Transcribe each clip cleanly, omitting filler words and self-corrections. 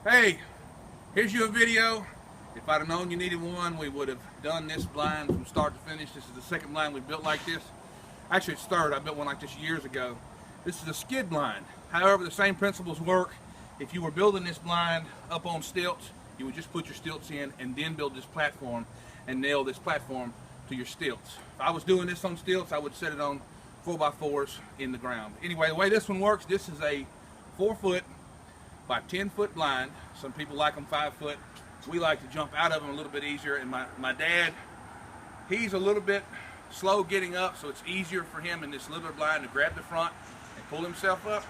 Hey, here's your video. If I'd have known you needed one, we would have done this blind from start to finish. This is the second blind we built like this. Actually, it's third. I built one like this years ago. This is a skid blind. However, the same principles work. If you were building this blind up on stilts, you would just put your stilts in and then build this platform and nail this platform to your stilts. If I was doing this on stilts, I would set it on 4x4s in the ground. Anyway, the way this one works, this is a 4-foot by 10-foot blind. Some people like them 5-foot. We like to jump out of them a little bit easier. And my dad, he's a little bit slow getting up, so it's easier for him in this little blind to grab the front and pull himself up.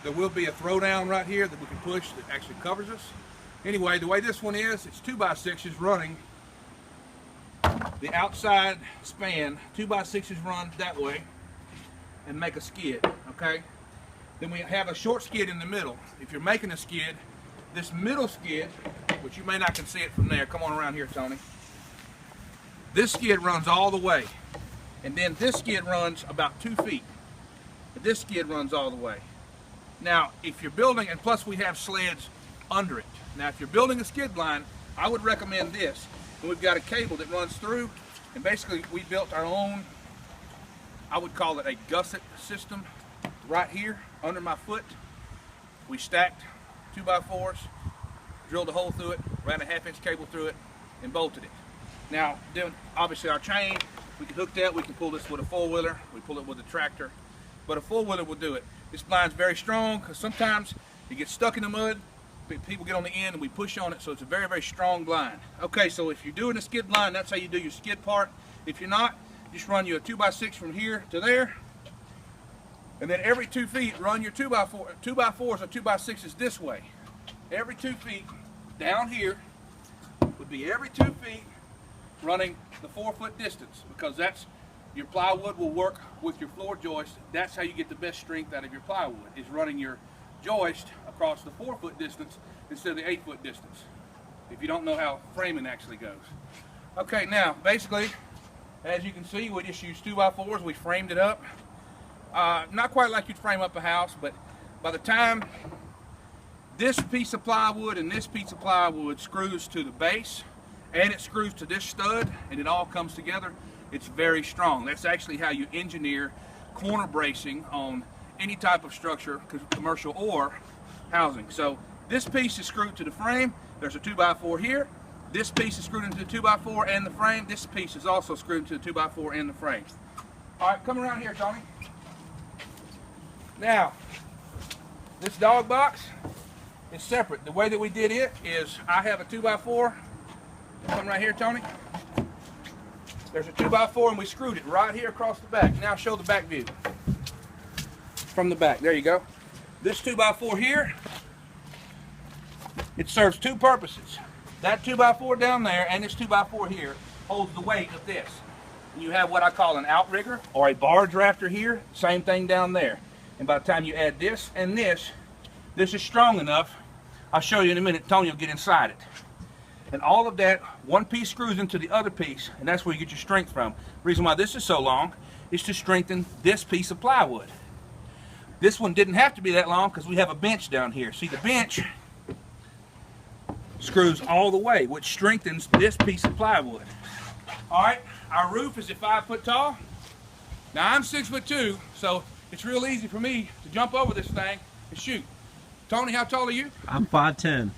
There will be a throw down right here that we can push that actually covers us. Anyway, the way this one is, it's 2x6s running the outside span. 2x6s run that way and make a skid, okay? Then we have a short skid in the middle. If you're making a skid, this middle skid, which you may not can see it from there, come on around here, Tony. This skid runs all the way. And then this skid runs about 2 feet. This skid runs all the way. Now, if you're building, and plus we have sleds under it. Now, if you're building a skid blind, I would recommend this. And we've got a cable that runs through, and basically we built our own, I would call it a gusset system right here under my foot. We stacked 2x4s, drilled a hole through it, ran a 1/2-inch cable through it, and bolted it. Now, then obviously our chain, we can hook that, we can pull this with a 4-wheeler, we pull it with a tractor, but a 4-wheeler will do it. This blind's very strong because sometimes it gets stuck in the mud, people get on the end and we push on it, so it's a very, very strong blind. Okay, so if you're doing a skid blind, that's how you do your skid part. If you're not, just run you a 2x6 from here to there, and then every 2 feet, run your 2x4s or 2x6s this way. Every 2 feet down here would be every 2 feet running the 4-foot distance, because that's your plywood will work with your floor joist. That's how you get the best strength out of your plywood, is running your joist across the 4-foot distance instead of the 8-foot distance, if you don't know how framing actually goes. Okay, now basically, as you can see, we just used 2x4s. We framed it up. Not quite like you'd frame up a house, but by the time this piece of plywood and this piece of plywood screws to the base and it screws to this stud and it all comes together, it's very strong. That's actually how you engineer corner bracing on any type of structure, commercial or housing. So this piece is screwed to the frame. There's a 2x4 here. This piece is screwed into the 2x4 and the frame. This piece is also screwed into the 2x4 and the frame. All right, come around here, Tony. Now, this dog box is separate. The way that we did it is I have a 2x4. Come right here, Tony. There's a 2x4 and we screwed it right here across the back. Now show the back view from the back. There you go. This 2x4 here, it serves two purposes. That 2x4 down there and this 2x4 here holds the weight of this. And you have what I call an outrigger or a barge rafter here. Same thing down there. And by the time you add this and this is strong enough. I'll show you in a minute. Tony will get inside it. And all of that, one piece screws into the other piece, and that's where you get your strength from. The reason why this is so long is to strengthen this piece of plywood. This one didn't have to be that long because we have a bench down here. See, the bench screws all the way, which strengthens this piece of plywood. All right, our roof is at 5 foot tall. Now I'm 6'2", so it's real easy for me to jump over this thing and shoot. Tony, how tall are you? I'm 5'10".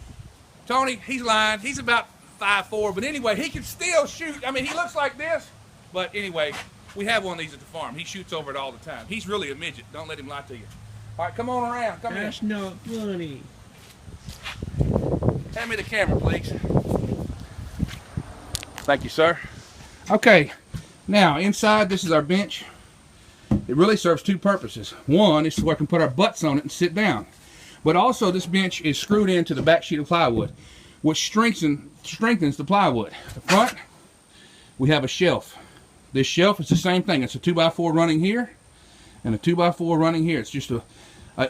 Tony, he's lying. He's about 5'4", but anyway, he can still shoot. I mean, he looks like this, but anyway, we have one of these at the farm. He shoots over it all the time. He's really a midget. Don't let him lie to you. All right, come on around. Come That's in. not funny. Hand me the camera, please. Thank you, sir. Okay, now inside, this is our bench. It really serves two purposes. One is so we can put our butts on it and sit down. But also this bench is screwed into the back sheet of plywood, which strengthens the plywood. The front, we have a shelf. This shelf is the same thing. It's a 2x4 running here and a 2x4 running here. It's just a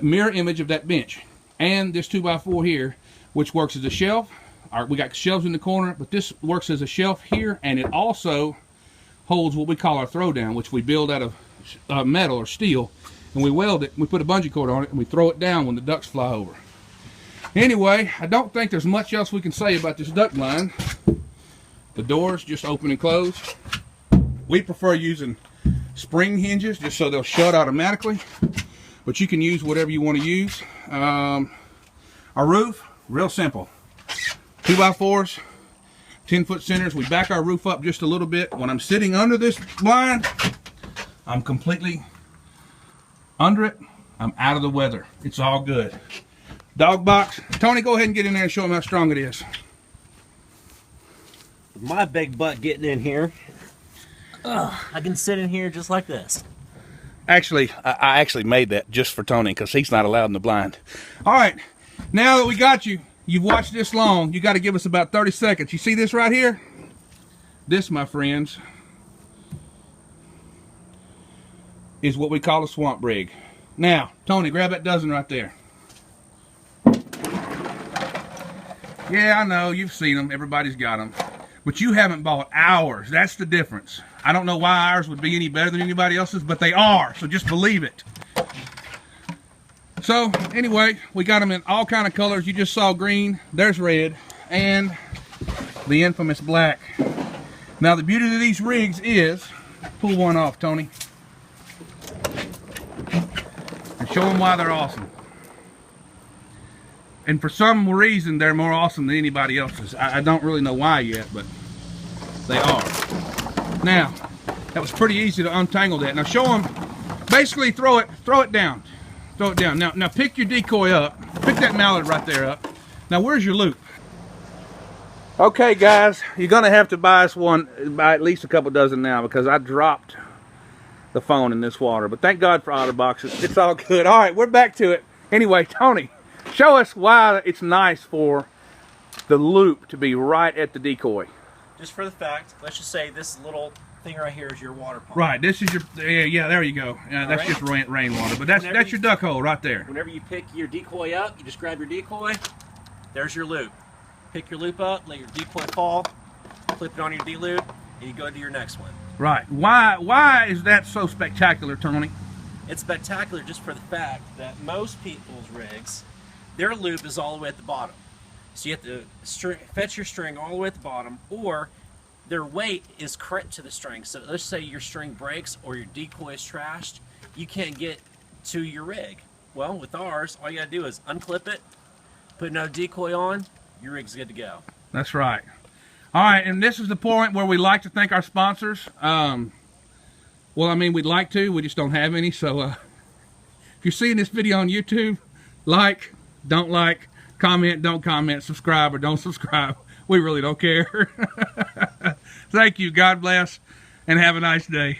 mirror image of that bench. And this 2x4 here, which works as a shelf. We got shelves in the corner, but this works as a shelf here, and it also holds what we call our throwdown, which we build out of metal or steel. And we weld it, we put a bungee cord on it, and we throw it down when the ducks fly over. Anyway, I don't think there's much else we can say about this duck blind. The doors just open and close. We prefer using spring hinges just so they'll shut automatically, but you can use whatever you want to use. Our roof, real simple. 2x4s, 10-foot centers. We back our roof up just a little bit. When I'm sitting under this blind, I'm completely under it. I'm out of the weather. It's all good. Dog box. Tony, go ahead and get in there and show them how strong it is. My big butt getting in here. I can sit in here just like this. Actually, I actually made that just for Tony because he's not allowed in the blind. All right, now that we got you, you've watched this long, you got to give us about 30 seconds. You see this right here? This, my friends, is what we call a swamp rig. Now, Tony, grab that dozen right there. Yeah, I know, you've seen them. Everybody's got them. But you haven't bought ours. That's the difference. I don't know why ours would be any better than anybody else's, but they are. So just believe it. So, anyway, we got them in all kind of colors. You just saw green. There's red. And the infamous black. Now, the beauty of these rigs is... Pull one off, Tony. And show them why they're awesome. And for some reason, they're more awesome than anybody else's. I don't really know why yet, but they are. Now, that was pretty easy to untangle that. Now show them, basically throw it down. Throw it down. Now pick your decoy up. Pick that mallard right there up. Now where's your loop? Okay guys, you're gonna have to buy us one, buy at least a couple dozen now because I dropped the phone in this water. But thank God for OtterBox, it's all good. All right, we're back to it. Anyway, Tony, show us why it's nice for the loop to be right at the decoy. Just for the fact, let's just say this little thing right here is your water pump. Right, this is your, yeah, there you go. That's right. Just rainwater, but that's your duck hole right there. Whenever you pick your decoy up, you just grab your decoy, there's your loop. Pick your loop up, let your decoy fall, flip it on your D-loop, and you go to your next one. Right, why is that so spectacular, Tony? It's spectacular just for the fact that most people's rigs, their loop is all the way at the bottom. So you have to fetch your string all the way at the bottom, or their weight is crimped to the string. So let's say your string breaks or your decoy is trashed, you can't get to your rig. Well, with ours, all you gotta do is unclip it, put no decoy on, your rig's good to go. That's right. All right, and this is the point where we like to thank our sponsors. Well, I mean, we'd like to, we just don't have any. So if you're seeing this video on YouTube, like, don't like, comment, don't comment, subscribe or don't subscribe. We really don't care. Thank you, God bless, and have a nice day.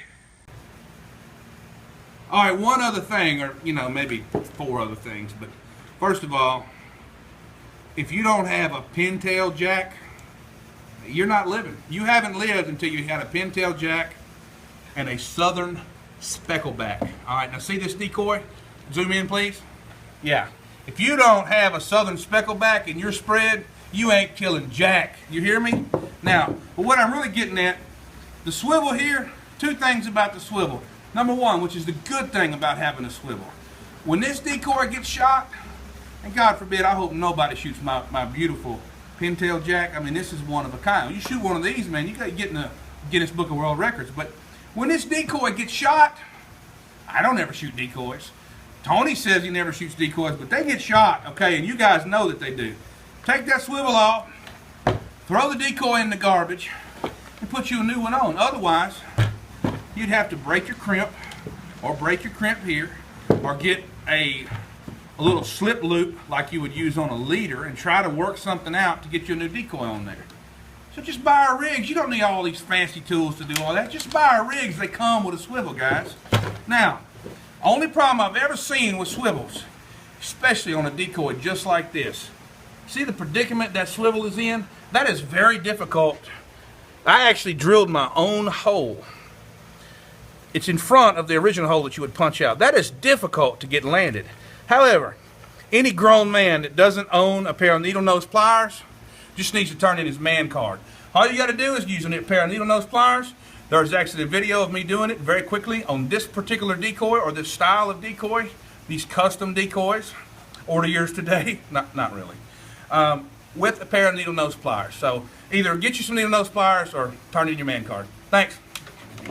All right, one other thing, or maybe 4 other things, but first of all, if you don't have a pintail jack, you're not living. You haven't lived until you had a pintail jack and a southern speckleback. All right, now see this decoy? Zoom in, please. Yeah. If you don't have a southern speckleback in your spread, you ain't killing jack. You hear me? Now, but what I'm really getting at, the swivel here, 2 things about the swivel. Number 1, which is the good thing about having a swivel. When this decoy gets shot, and God forbid, I hope nobody shoots my beautiful pintail jack. I mean, this is one of a kind. You shoot one of these, man, you got to get in the Guinness Book of World Records. But when this decoy gets shot, I don't ever shoot decoys. Tony says he never shoots decoys, but they get shot, okay, and you guys know that they do. Take that swivel off, throw the decoy in the garbage, and put you a new one on. Otherwise, you'd have to break your crimp, or break your crimp here, or get a little slip loop like you would use on a leader and try to work something out to get you a new decoy on there. So just buy our rigs. You don't need all these fancy tools to do all that. Just buy our rigs. They come with a swivel, guys. Now, only problem I've ever seen with swivels, especially on a decoy just like this. See the predicament that swivel is in? That is very difficult. I actually drilled my own hole. It's in front of the original hole that you would punch out. That is difficult to get landed. However, any grown man that doesn't own a pair of needle nose pliers just needs to turn in his man card. All you got to do is use a pair of needle nose pliers. There's actually a video of me doing it very quickly on this particular decoy or this style of decoy, these custom decoys. order yours today. Not really. With a pair of needle nose pliers. So either get you some needle nose pliers or turn in your man card. Thanks.